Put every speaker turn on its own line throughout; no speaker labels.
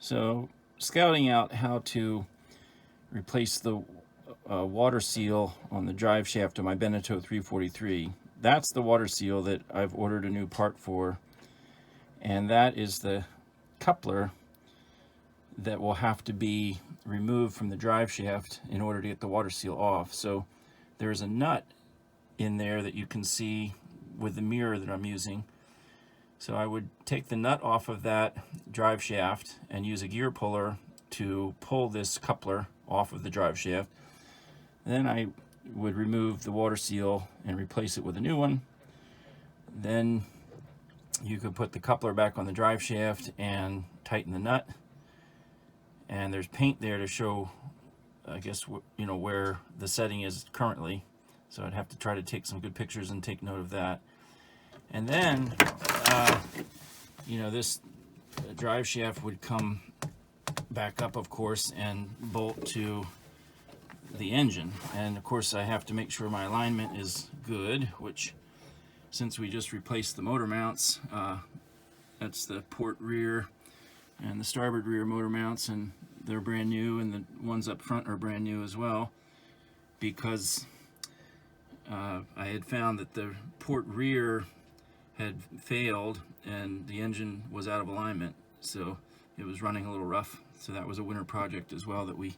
So, scouting out how to replace the water seal on the drive shaft of my Beneteau 343. That's the water seal that I've ordered a new part for, and that is the coupler that will have to be removed from the drive shaft in order to get the water seal off. So there's a nut in there that you can see with the mirror that I'm using. So I would take the nut off of that drive shaft and use a gear puller to pull this coupler off of the drive shaft. Then I would remove the water seal and replace it with a new one. Then you could put the coupler back on the drive shaft and tighten the nut. And there's paint there to show, I guess, where the setting is currently. So I'd have to try to take some good pictures and take note of that. And then, this drive shaft would come back up, of course, and bolt to the engine. And of course I have to make sure my alignment is good, which, since we just replaced the motor mounts, that's the port rear and the starboard rear motor mounts, and they're brand new, and the ones up front are brand new as well, because I had found that the port rear had failed and the engine was out of alignment, so it was running a little rough. So that was a winter project as well that we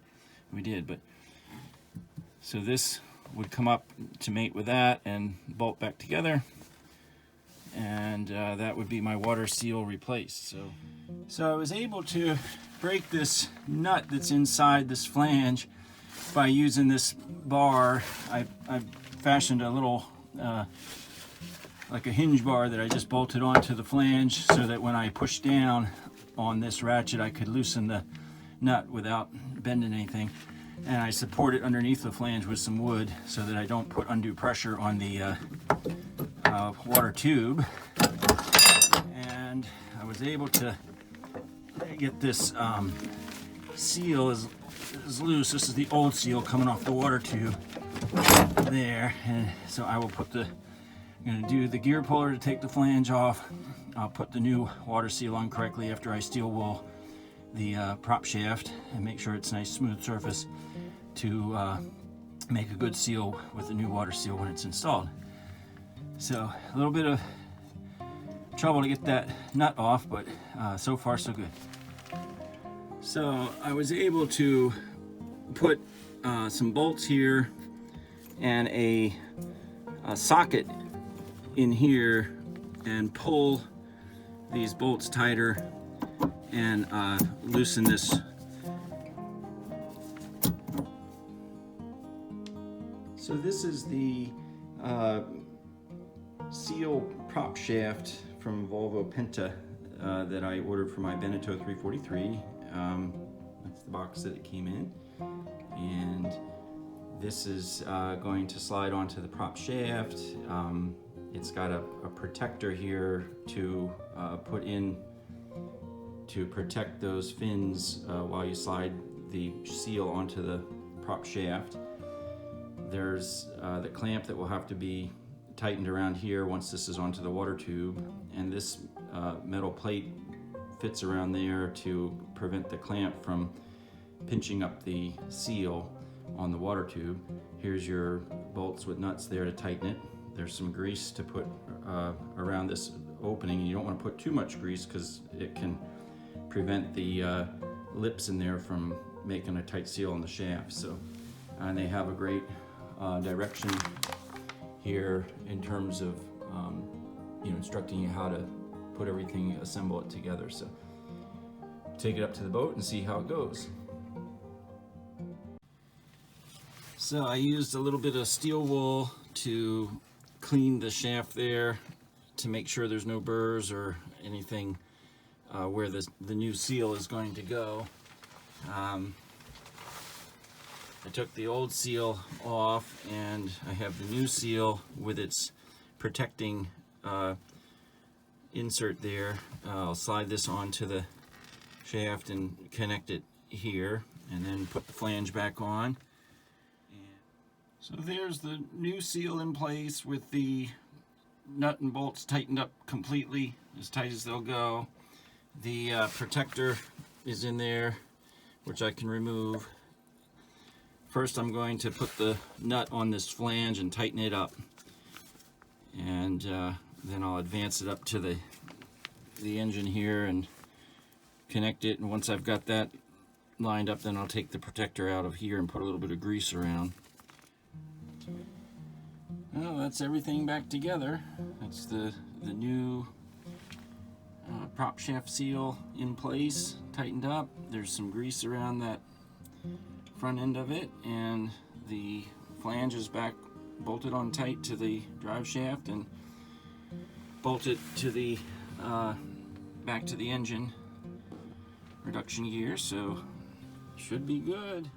did. But so this would come up to mate with that and bolt back together, and that would be my water seal replaced. So I was able to break this nut that's inside this flange by using this bar. I fashioned a little like a hinge bar that I just bolted onto the flange, so that when I push down on this ratchet I could loosen the nut without bending anything. And I support it underneath the flange with some wood so that I don't put undue pressure on the water tube. And I was able to get this seal is loose. This is the old seal coming off the water tube there. And so I will put I'm going to do the gear puller to take the flange off. I'll put the new water seal on correctly after I steel wool the prop shaft and make sure it's a nice smooth surface to make a good seal with the new water seal when it's installed. So a little bit of trouble to get that nut off, but so far so good. So I was able to put some bolts here and a socket in here and pull these bolts tighter and loosen this. So this is the seal prop shaft from Volvo Penta that I ordered for my Beneteau 343. That's the box that it came in, and this is going to slide onto the prop shaft. It's got a protector here to put in to protect those fins while you slide the seal onto the prop shaft. There's the clamp that will have to be tightened around here once this is onto the water tube, and this metal plate fits around there to prevent the clamp from pinching up the seal on the water tube. Here's your bolts with nuts there to tighten it. There's some grease to put around this opening. You don't want to put too much grease because it can prevent the lips in there from making a tight seal on the shaft. So, and they have a great direction here in terms of instructing you how to put everything, assemble it together. So take it up to the boat and see how it goes. So I used a little bit of steel wool to clean the shaft there to make sure there's no burrs or anything where the new seal is going to go. I took the old seal off, and I have the new seal with its protecting insert there. I'll slide this onto the shaft and connect it here, and then put the flange back on. So there's the new seal in place with the nut and bolts tightened up completely, as tight as they'll go. The protector is in there, which I can remove. First, I'm going to put the nut on this flange and tighten it up, and then I'll advance it up to the engine here and connect it. And once I've got that lined up, then I'll take the protector out of here and put a little bit of grease around. Well, that's everything back together. That's the new prop shaft seal in place, tightened up. There's some grease around that front end of it, and the flange is back bolted on tight to the drive shaft and bolted to the back to the engine reduction gear, so should be good.